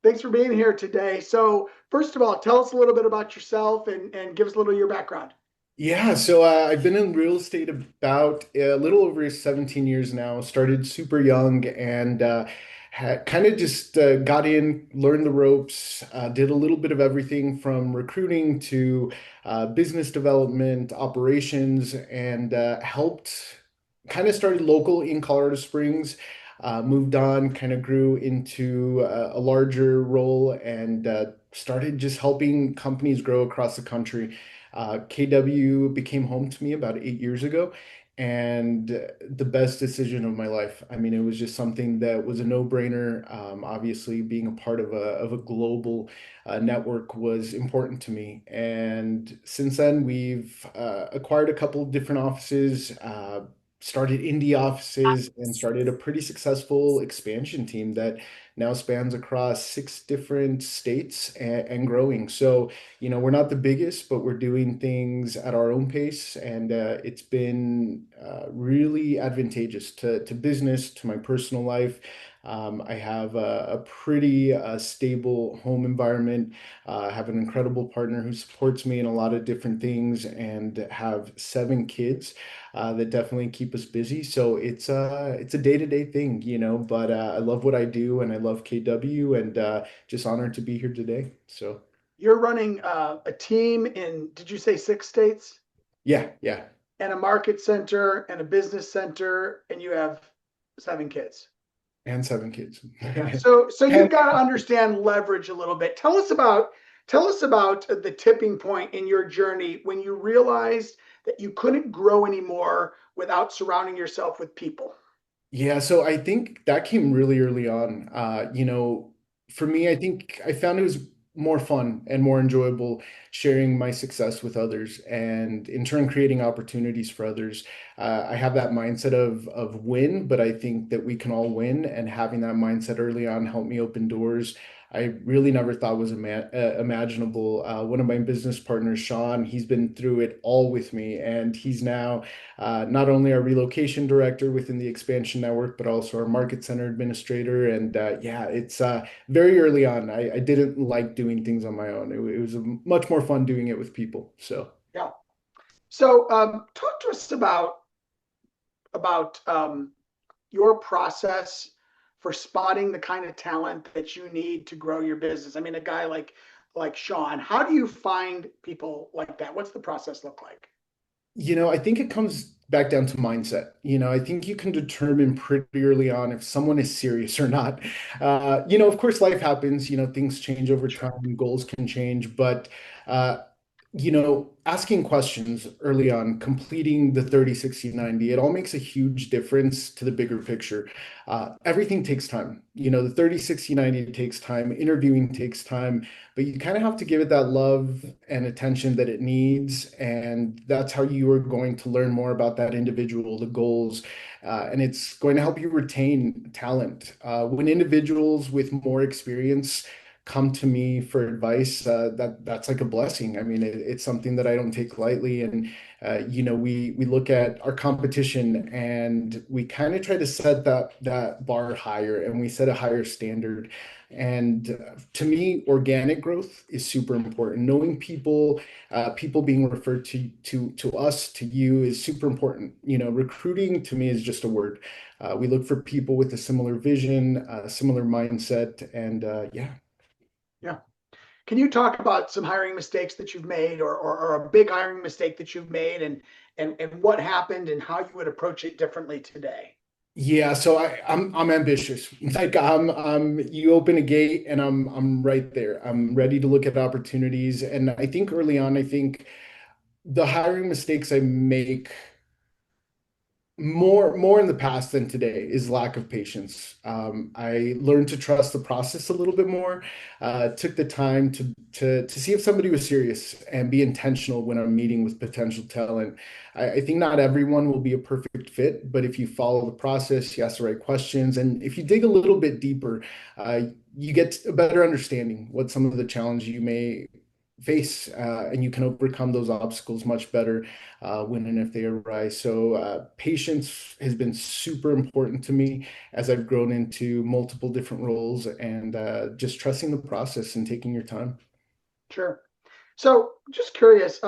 Thanks for being here today. So, first of all, tell us a little bit about yourself and give us a little of your background. Yeah, so I've been in real estate about a little over 17 years now. Started super young and kind of just got in, learned the ropes, did a little bit of everything from recruiting to business development, operations, and helped kind of started local in Colorado Springs. Moved on, kind of grew into a larger role and started just helping companies grow across the country. KW became home to me about 8 years ago, and the best decision of my life. I mean, it was just something that was a no-brainer. Obviously, being a part of a global network was important to me. And since then, we've acquired a couple of different offices, started indie offices, and started a pretty successful expansion team that now spans across 6 different states and growing. So, we're not the biggest, but we're doing things at our own pace, and it's been really advantageous to business, to my personal life. I have a pretty stable home environment. I have an incredible partner who supports me in a lot of different things, and have 7 kids that definitely keep us busy. So it's a day-to-day thing, but I love what I do, and I love KW, and just honored to be here today. So. You're running a team in, did you say 6 states? Yeah, yeah, And a market center and a business center, and you have 7 kids. and 7 kids. Yeah. So you've And got to understand leverage a little bit. Tell us about the tipping point in your journey when you realized that you couldn't grow anymore without surrounding yourself with people. yeah, so I think that came really early on. For me, I think I found it was more fun and more enjoyable sharing my success with others, and in turn creating opportunities for others. I have that mindset of win, but I think that we can all win, and having that mindset early on helped me open doors I really never thought was imaginable. One of my business partners, Sean, he's been through it all with me, and he's now not only our relocation director within the expansion network, but also our market center administrator. And yeah, it's very early on. I didn't like doing things on my own. It was much more fun doing it with people. So. Yeah. So talk to us about your process for spotting the kind of talent that you need to grow your business. I mean, a guy like Sean, how do you find people like that? What's the process look like? I think it comes back down to mindset. I think you can determine pretty early on if someone is serious or not. Of course, life happens, things change over Sure. time, goals can change, but uh, asking questions early on, completing the 30, 60, 90, it all makes a huge difference to the bigger picture. Everything takes time. The 30, 60, 90 takes time, interviewing takes time, but you kind of have to give it that love and attention that it needs. And that's how you are going to learn more about that individual, the goals, and it's going to help you retain talent. When individuals with more experience come to me for advice, that's like a blessing. I mean, it's something that I don't take lightly. And we look at our competition, and we kind of try to set that bar higher, and we set a higher standard. And to me, organic growth is super important. Knowing people, people being referred to us, to you, is super important. Recruiting to me is just a word. We look for people with a similar vision, similar mindset, and yeah. Yeah. Can you talk about some hiring mistakes that you've made or a big hiring mistake that you've made and what happened and how you would approach it differently today? Yeah, so I'm ambitious. Like you open a gate, and I'm right there. I'm ready to look at opportunities. And I think early on, I think the hiring mistakes I make more in the past than today is lack of patience. I learned to trust the process a little bit more. Took the time to see if somebody was serious and be intentional when I'm meeting with potential talent. I think not everyone will be a perfect fit, but if you follow the process, you ask the right questions, and if you dig a little bit deeper, uh, you get a better understanding what some of the challenges you may face, and you can overcome those obstacles much better when and if they arise. So, patience has been super important to me as I've grown into multiple different roles, and just trusting the process and taking your time. Sure. So just curious,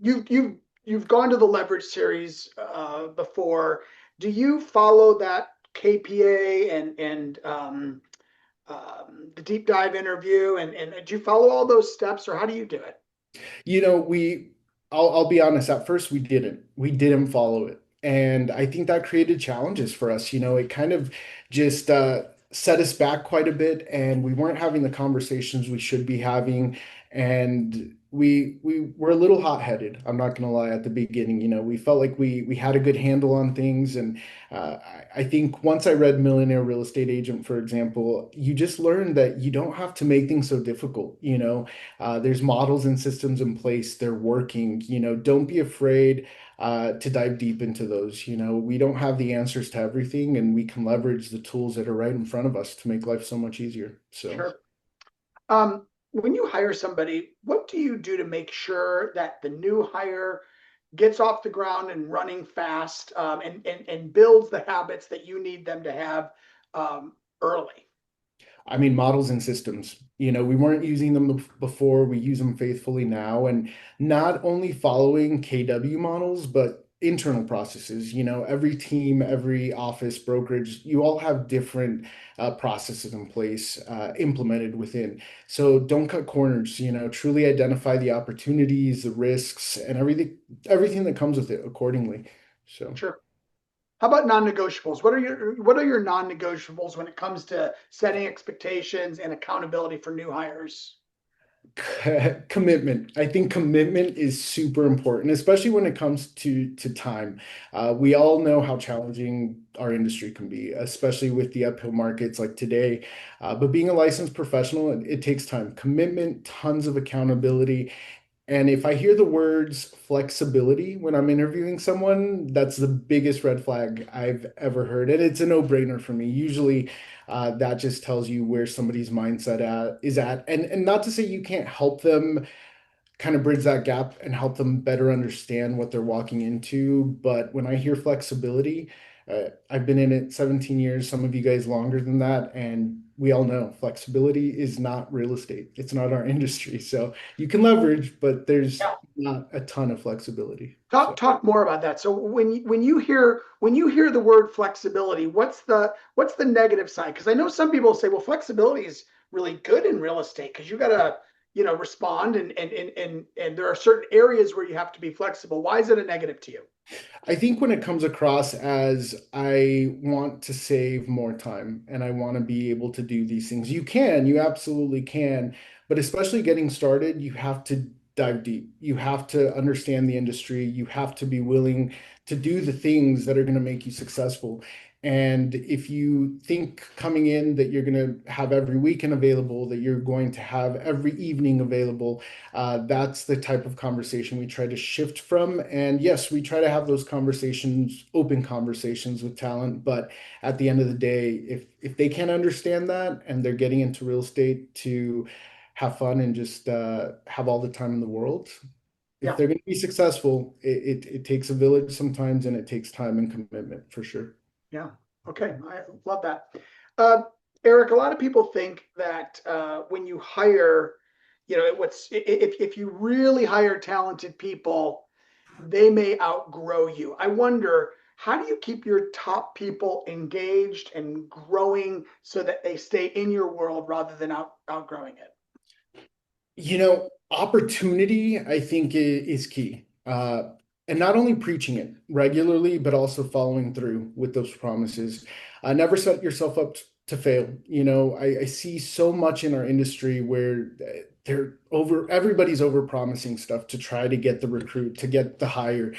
you've gone to the leverage series before. Do you follow that KPA and the deep dive interview and do you follow all those steps or how do you do it? You know, I'll be honest, at first we didn't follow it. And I think that created challenges for us. You know, it kind of just set us back quite a bit, and we weren't having the conversations we should be having. And we were a little hot-headed, I'm not gonna lie, at the beginning. You know, we felt like we had a good handle on things. And I think once I read Millionaire Real Estate Agent, for example, you just learn that you don't have to make things so difficult, you know. There's models and systems in place. They're working. You know, don't be afraid to dive deep into those. You know, we don't have the answers to everything, and we can leverage the tools that are right in front of us to make life so much easier. So. Sure. When you hire somebody, what do you do to make sure that the new hire gets off the ground and running fast and builds the habits that you need them to have early? I mean, models and systems. You know, we weren't using them before. We use them faithfully now, and not only following KW models, but internal processes. You know, every team, every office, brokerage, you all have different processes in place implemented within. So don't cut corners. You know, truly identify the opportunities, the risks, and everything that comes with it accordingly. So. Sure. How about non-negotiables? What are your non-negotiables when it comes to setting expectations and accountability for new hires? Commitment. I think commitment is super important, especially when it comes to time. We all know how challenging our industry can be, especially with the uphill markets like today. But being a licensed professional, it takes time, commitment, tons of accountability. And if I hear the words flexibility when I'm interviewing someone, that's the biggest red flag I've ever heard. And it's a no-brainer for me. Usually, that just tells you where somebody's mindset is at. And not to say you can't help them kind of bridge that gap and help them better understand what they're walking into. But when I hear flexibility, I've been in it 17 years, some of you guys longer than that, and we all know flexibility is not real estate. It's not our industry. So you can leverage, but there's Yeah. not a ton of flexibility. Talk So. talk more about that. So when you hear the word flexibility, what's the negative side? Because I know some people say, well, flexibility is really good in real estate because you gotta, respond and there are certain areas where you have to be flexible. Why is it a negative to you? I think when it comes across as I want to save more time and I want to be able to do these things, you absolutely can. But especially getting started, you have to dive deep. You have to understand the industry. You have to be willing to do the things that are going to make you successful. And if you think coming in that you're going to have every weekend available, that you're going to have every evening available, that's the type of conversation we try to shift from. And yes, we try to have those conversations, open conversations with talent. But at the end of the day, if they can't understand that and they're getting into real estate to have fun and just have all the time in the world, if Yeah. they're going to be successful, it takes a village sometimes, and it takes time and commitment for sure. Yeah. Okay. I love that. Uh, Eric, a lot of people think that when you hire, if you really hire talented people, they may outgrow you. I wonder, how do you keep your top people engaged and growing so that they stay in your world rather than outgrowing it? You know, opportunity, I think, is key. And not only preaching it regularly, but also following through with those promises. Never set yourself up to fail. You know, I see so much in our industry where everybody's over promising stuff to try to get the recruit, to get the hire.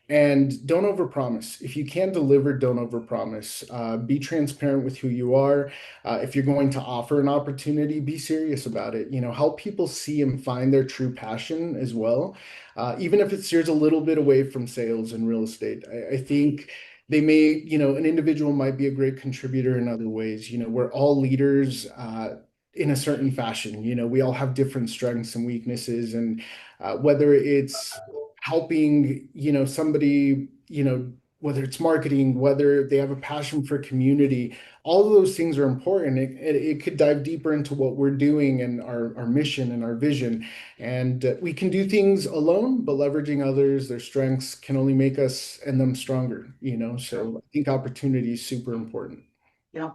And don't overpromise. If you can't deliver, don't overpromise. Be transparent with who you are. If you're going to offer an opportunity, be serious about it. You know, help people see and find their true passion as well. Even if it steers a little bit away from sales and real estate. I think an individual might be a great contributor in other ways. You know, we're all leaders. in a certain fashion. We all have different strengths and weaknesses, and whether it's helping, somebody, whether it's marketing, whether they have a passion for community, all of those things are important. It could dive deeper into what we're doing and our mission and our vision. And we can do things alone, but leveraging others, their strengths can only make us and them stronger. Sure. So I think opportunity is super important. Yeah.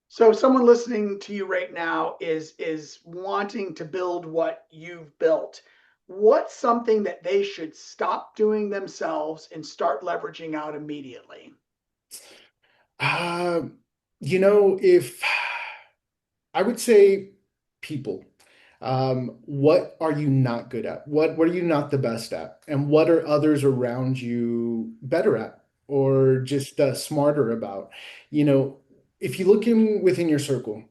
So someone listening to you right now is wanting to build what you've built. What's something that they should stop doing themselves and start leveraging out immediately? Uh, if I would say people. What are you not good at? What are you not the best at? And what are others around you better at or just smarter about? You know, if you look in within your circle,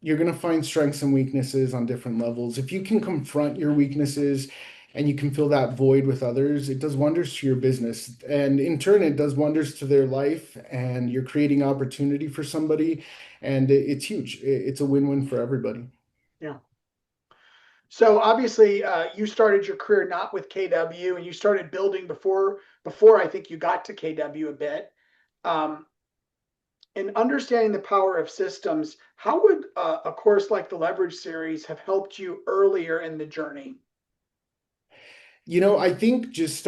you're going to find strengths and weaknesses on different levels. If you can confront your weaknesses and you can fill that void with others, it does wonders to your business. And in turn, it does wonders to their life, and you're creating opportunity for somebody, and it's huge. It's a win-win for everybody. Yeah. So obviously, you started your career not with KW, and you started building before I think you got to KW a bit. Um, in understanding the power of systems, how would a course like the Leverage Series have helped you earlier in the journey? I think just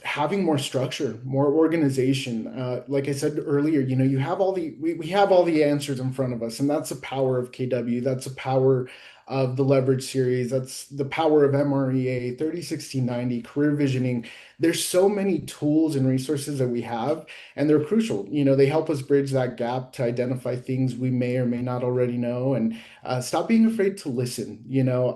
having more structure, more organization. Like I said earlier, you have we have all the answers in front of us, and that's the power of KW. That's the power of the Leverage series. That's the power of MREA, 30, 60, 90, career visioning. There's so many tools and resources that we have, and they're crucial. They help us bridge that gap to identify things we may or may not already know, and stop being afraid to listen.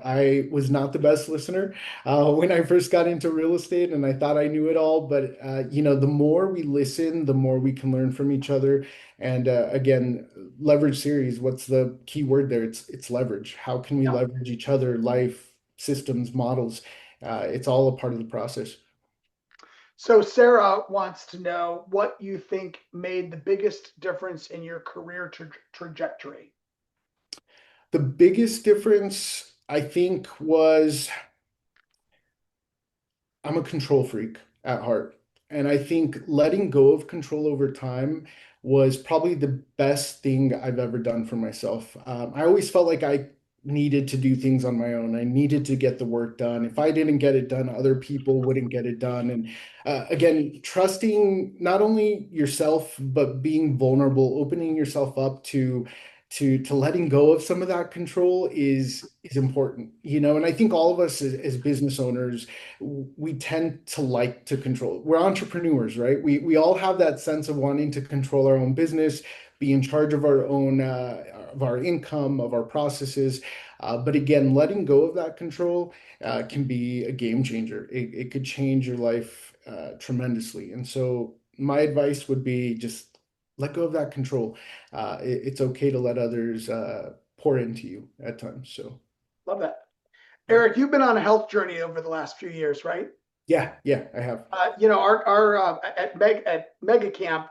I was not the best listener when I first got into real estate, and I thought I knew it all. But the more we listen, the more we can learn from each other. And again, leverage series. What's the key word there? It's leverage. How can we Yeah. leverage each other, life, systems, models? It's all a part of the process. So Sarah wants to know what you think made the biggest difference in your career trajectory. The biggest difference, I think, was I'm a control freak at heart. And I think letting go of control over time was probably the best thing I've ever done for myself. I always felt like I needed to do things on my own. I needed to get the work done. If I didn't get it done, other people wouldn't get it done. And again, trusting not only yourself, but being vulnerable, opening yourself up to letting go of some of that control is important. And I think all of us as business owners, we tend to like to control. We're entrepreneurs, right? We all have that sense of wanting to control our own business, be in charge of our own of our income, of our processes. But again, letting go of that control can be a game changer. It could change your life tremendously. And so my advice would be just let go of that control. It's okay to let others pour into you at times. So Love that. yeah, Eric, you've been on a health journey over the last few years, right? yeah, I have. Our at Mega Camp,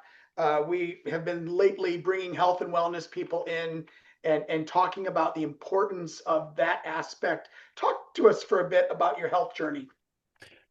we have been lately bringing health and wellness people in and talking about the importance of that aspect. Talk to us for a bit about your health journey.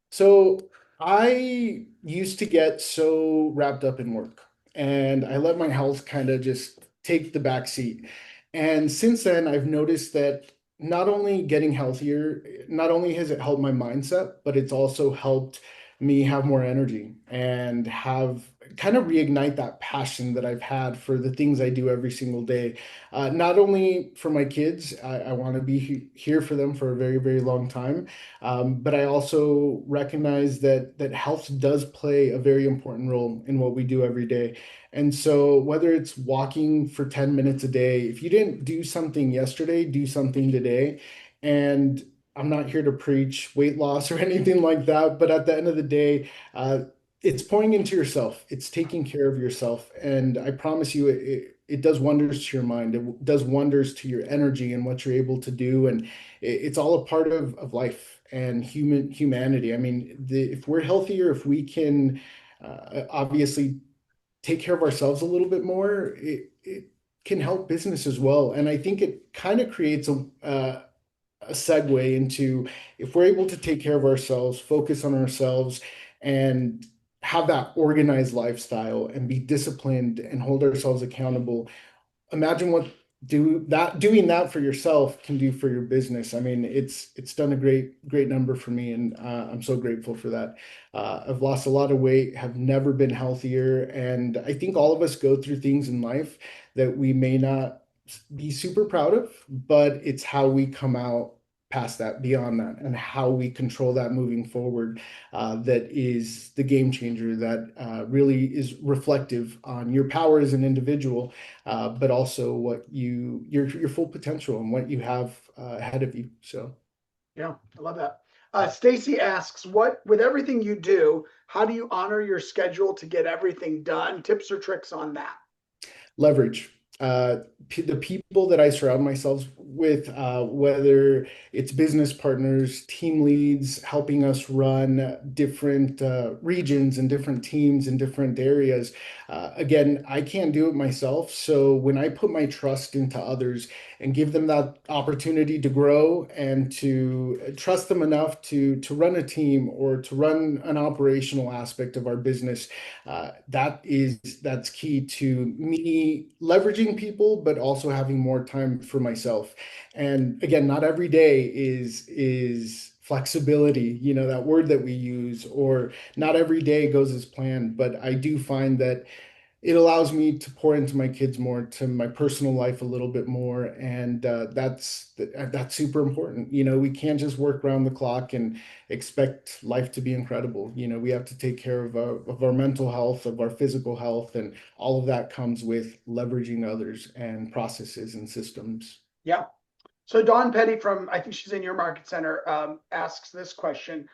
So I used to get so wrapped up in work, and I let my health kind of just take the back seat. And since then, I've noticed that not only getting healthier, not only has it helped my mindset, but it's also helped me have more energy and have kind of reignite that passion that I've had for the things I do every single day. Not only for my kids, I want to be here for them for a very, very long time. But I also recognize that health does play a very important role in what we do every day. And so whether it's walking for 10 minutes a day, if you didn't do something yesterday, do something today. And I'm not here to preach weight loss or anything like that, but at the end of the day, it's pouring into yourself. It's taking care of yourself. And I promise you, it does wonders to your mind. It does wonders to your energy and what you're able to do. And it's all a part of life and humanity. I mean, if we're healthier, if we can obviously take care of ourselves a little bit more, can help business as well. And I think it kind of creates a segue into if we're able to take care of ourselves, focus on ourselves, and have that organized lifestyle and be disciplined and hold ourselves accountable. Imagine what doing that for yourself can do for your business. I mean, it's done a great number for me, and I'm so grateful for that. I've lost a lot of weight, have never been healthier, and I think all of us go through things in life that we may not be super proud of, but it's how we come out past that, beyond that, and how we control that moving forward, that is the game changer, that really is reflective on your power as an individual, but also what your full potential and what you have ahead of you. So Yeah, I love that. Stacy asks, "What with everything you do, how do you honor your schedule to get everything done? Tips or tricks on that?" leverage. The people that I surround myself with, whether it's business partners, team leads, helping us run different regions and different teams in different areas. Again, I can't do it myself. So when I put my trust into others and give them that opportunity to grow and to trust them enough to run a team or to run an operational aspect of our business, that's key to me leveraging people, but also having more time for myself. And again, not every day is flexibility, that word that we use, or not every day goes as planned. But I do find that it allows me to pour into my kids more, to my personal life a little bit more, and that's super important. We can't just work around the clock and expect life to be incredible. We have to take care of our mental health, of our physical health, and all of that comes with leveraging others and processes and systems. Yeah. So Dawn Petty from, I think she's in your market center, asks this question.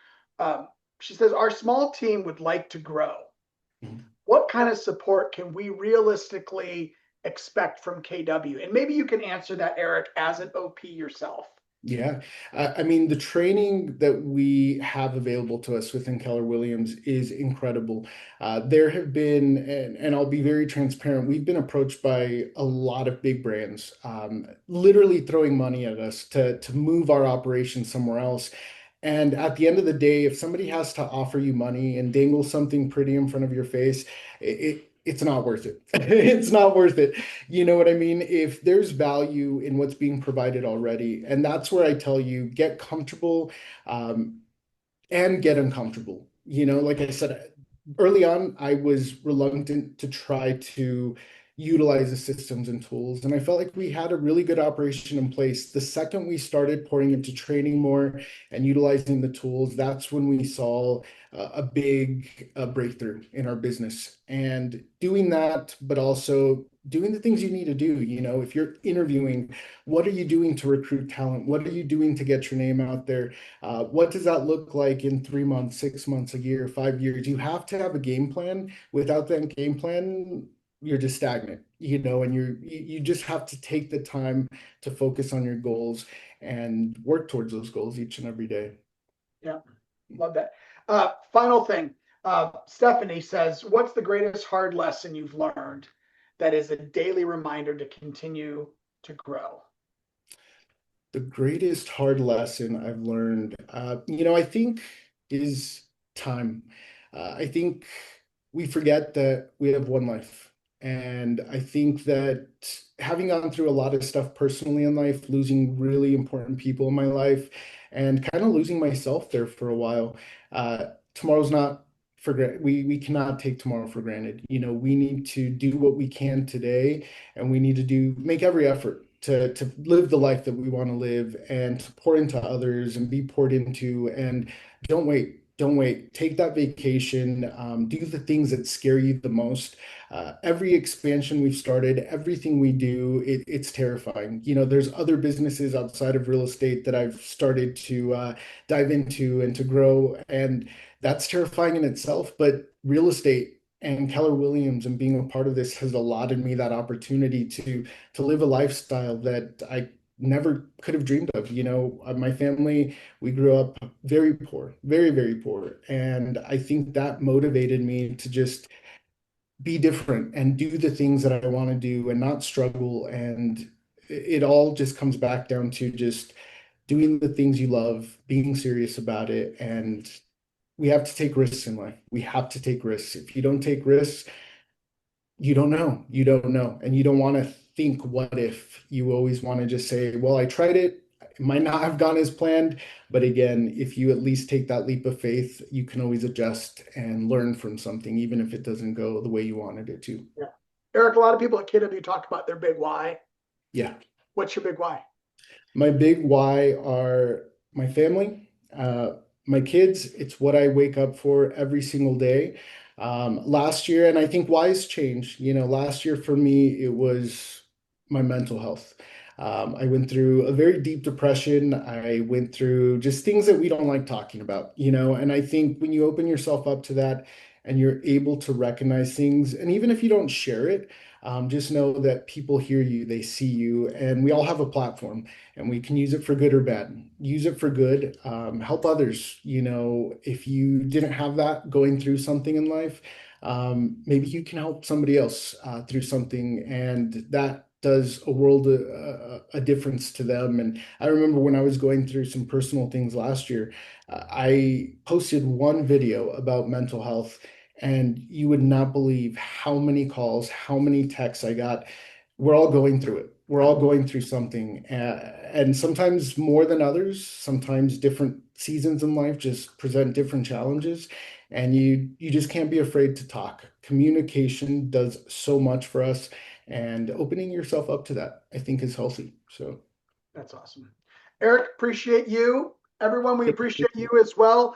She says, "Our small team would like to grow. Mhm. What kind of support can we realistically expect from KW?" And maybe you can answer that, Eric, as an OP yourself. Yeah. I mean, the training that we have available to us within Keller Williams is incredible. There have been, and I'll be very transparent, we've been approached by a lot of big brands, literally throwing money at us to move our operation somewhere else. And at the end of the day, if somebody has to offer you money and dangle something pretty in front of your face, it's not worth it. It's not worth it. You know what I mean? If there's value in what's being provided already, and that's where I tell you, get comfortable, um, and get uncomfortable. Like I said, early on, I was reluctant to try to utilize the systems and tools. And I felt like we had a really good operation in place. The second we started pouring into training more and utilizing the tools, that's when we saw a big breakthrough in our business. And doing that, but also doing the things you need to do. If you're interviewing, what are you doing to recruit talent? What are you doing to get your name out there? What does that look like in 3 months, 6 months, a year, 5 years? You have to have a game plan. Without that game plan, you're just stagnant, and you just have to take the time to focus on your goals and work towards those goals each and every day. Yeah, love that. Final thing. Stephanie says, "What's the greatest hard lesson you've learned that is a daily reminder to continue to grow?" The greatest hard lesson I've learned, I think is time. I think we forget that we have one life. And I think that having gone through a lot of stuff personally in life, losing really important people in my life, and kind of losing myself there for a while, tomorrow's not for granted. We cannot take tomorrow for granted. We need to do what we can today, and we need to make every effort to live the life that we want to live and to pour into others and be poured into. And don't wait, take that vacation, do the things that scare you the most. Every expansion we've started, everything we do, it's terrifying. There's other businesses outside of real estate that I've started to dive into and to grow, and that's terrifying in itself. But real estate and Keller Williams and being a part of this has allotted me that opportunity to live a lifestyle that I never could have dreamed of. My family, we grew up very poor, very, very poor. And I think that motivated me to just be different and do the things that I want to do and not struggle. And it all just comes back down to just doing the things you love, being serious about it. And we have to take risks in life. We have to take risks. If you don't take risks, you don't know. You don't know. And you don't want to think, what if? You always want to just say, well, I tried it. It might not have gone as planned. But again, if you at least take that leap of faith, you can always adjust and learn from something, even if it doesn't go the way you wanted it to. Yeah. Eric, a lot of people at KW talk about their big why. Yeah. What's your big why? My big why are my family, my kids. It's what I wake up for every single day. Last year, and I think why's changed. Last year for me, it was my mental health. I went through a very deep depression. I went through just things that we don't like talking about. And I think when you open yourself up to that and you're able to recognize things, and even if you don't share it, just know that people hear you, they see you, and we all have a platform and we can use it for good or bad. Use it for good, help others. If you didn't have that going through something in life, maybe you can help somebody else through something, and that does a world a difference to them. And I remember when I was going through some personal things last year, I posted one video about mental health, and you would not believe how many calls, how many texts I got. We're all going through it. We're all going through something, and sometimes more than others. Sometimes different seasons in life just present different challenges, and you just can't be afraid to talk. Communication does so much for us, and opening yourself up to that, I think, is healthy. So, That's awesome. Eric, appreciate you. Everyone, we thank appreciate you. you as well.